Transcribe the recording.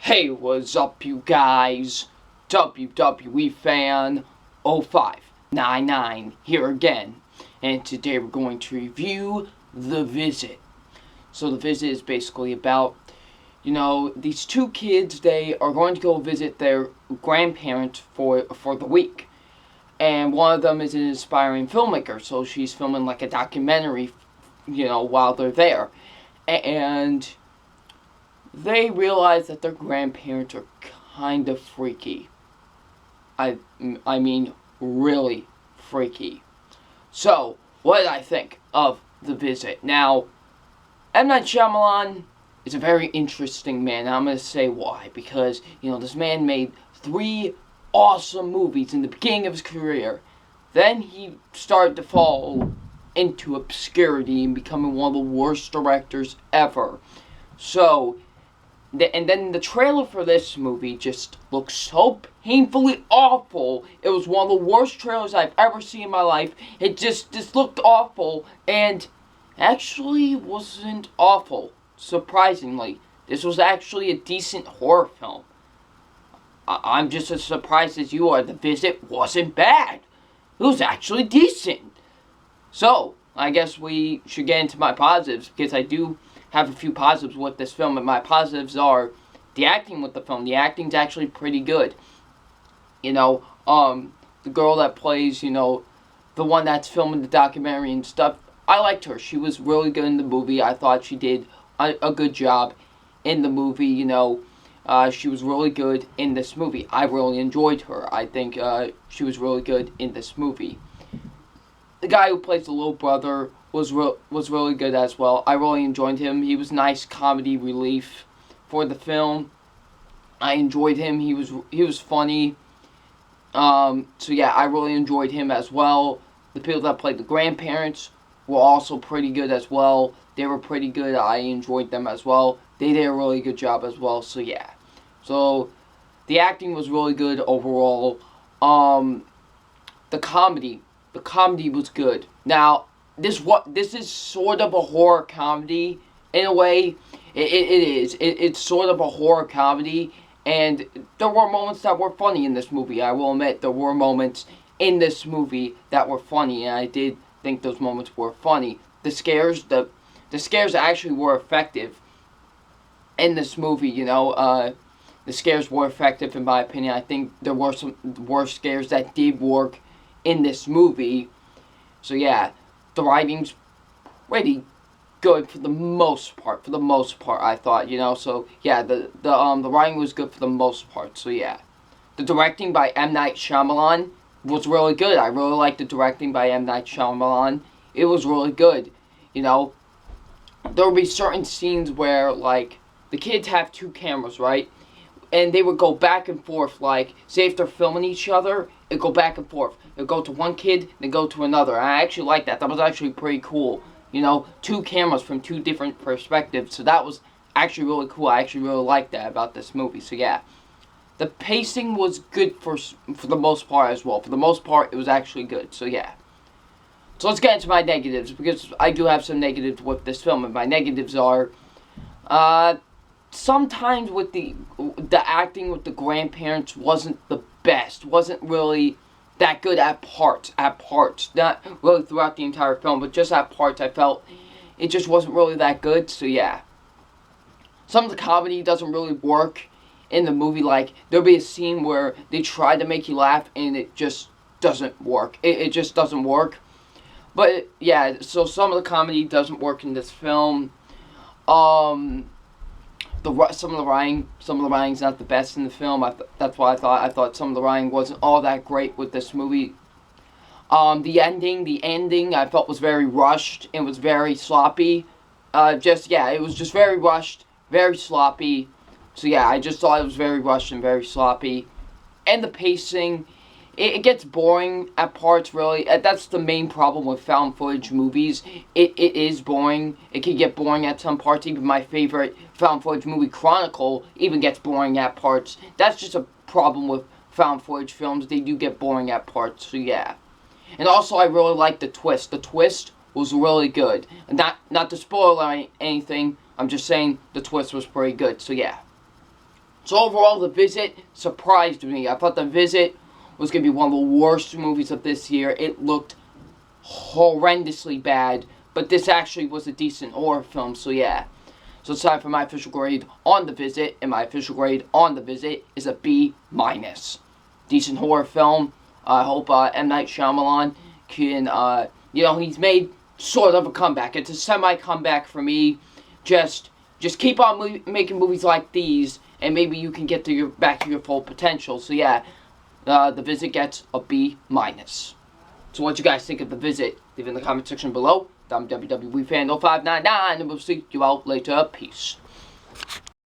Hey, what's up, you guys? WWE Fan 0599 here again, and today we're going to review The Visit. So, The Visit is basically about, these two kids. They are going to go visit their grandparents for the week, and one of them is an aspiring filmmaker, so she's filming like a documentary, while they're there, and they realize that their grandparents are kind of freaky. I mean, really freaky. So, what did I think of The Visit? Now, M. Night Shyamalan is a very interesting man, and I'm going to say why. Because, this man made 3 awesome movies in the beginning of his career. Then he started to fall into obscurity and becoming one of the worst directors ever. So, and then the trailer for this movie just looks so painfully awful. It was one of the worst trailers I've ever seen in my life. It just looked awful, and actually wasn't awful, surprisingly. This was actually a decent horror film. I'm just as surprised as you are. The Visit wasn't bad. It was actually decent. So, I guess we should get into my positives, because I do have a few positives with this film, and my positives are the acting with the film. The acting's actually pretty good. The girl that plays, the one that's filming the documentary and stuff, I liked her. She was really good in the movie. I thought she did a good job in the movie, she was really good in this movie. I really enjoyed her. I think she was really good in this movie. The guy who plays the little brother was really good as well. I really enjoyed him. He was nice comedy relief for the film. I enjoyed him. He was funny. So yeah, I really enjoyed him as well. The people that played the grandparents were also pretty good as well. They were pretty good. I enjoyed them as well. They did a really good job as well. So yeah. So the acting was really good overall. The comedy was good. Now, this is sort of a horror comedy in a way. It is. It's sort of a horror comedy, and there were moments that were funny in this movie. I will admit there were moments in this movie that were funny, and I did think those moments were funny. The scares actually were effective in this movie. The scares were effective in my opinion. I think there were some scares that did work in this movie. So yeah, the writing's pretty good for the most part. I thought, So yeah, the writing was good for the most part. So yeah, the directing by M. Night Shyamalan was really good. I really liked the directing by M. Night Shyamalan. It was really good. There would be certain scenes where, like, the kids have 2 cameras, right? And they would go back and forth, like, say if they're filming each other, it'd go back and forth. It'd go to one kid, then go to another. And I actually liked that. That was actually pretty cool. 2 cameras from 2 different perspectives. So that was actually really cool. I actually really liked that about this movie. So yeah. The pacing was good for the most part as well. For the most part, it was actually good. So yeah. So let's get into my negatives, because I do have some negatives with this film. And my negatives are, sometimes with the acting with the grandparents wasn't the best. Wasn't really that good at parts. Not really throughout the entire film, but just at parts I felt it just wasn't really that good. So yeah. Some of the comedy doesn't really work in the movie. Like, there'll be a scene where they try to make you laugh and it just doesn't work. It just doesn't work. But yeah, so some of the comedy doesn't work in this film. Some of the writing's not the best in the film. That's what I thought. I thought some of the writing wasn't all that great with this movie. The ending I felt was very rushed and was very sloppy. It was just very rushed, very sloppy. So yeah, I just thought it was very rushed and very sloppy. And the pacing, it gets boring at parts, really. That's the main problem with found footage movies. It is boring. It can get boring at some parts. Even my favorite found footage movie, Chronicle, even gets boring at parts. That's just a problem with found footage films. They do get boring at parts, so yeah. And also, I really liked the twist. The twist was really good. Not to spoil anything, I'm just saying the twist was pretty good, so yeah. So overall, The Visit surprised me. I thought The Visit was going to be one of the worst movies of this year. It looked horrendously bad, but this actually was a decent horror film, so yeah. So it's time for my official grade on The Visit, and my official grade on The Visit is a B-. Decent horror film. I hope M. Night Shyamalan can, he's made sort of a comeback. It's a semi-comeback for me. Just keep on making movies like these, and maybe you can get back to your full potential. So yeah, The Visit gets a B-. So what you guys think of The Visit? Leave it in the comment section below. I'm WWE Fan 0599, and we'll see you out later. Peace.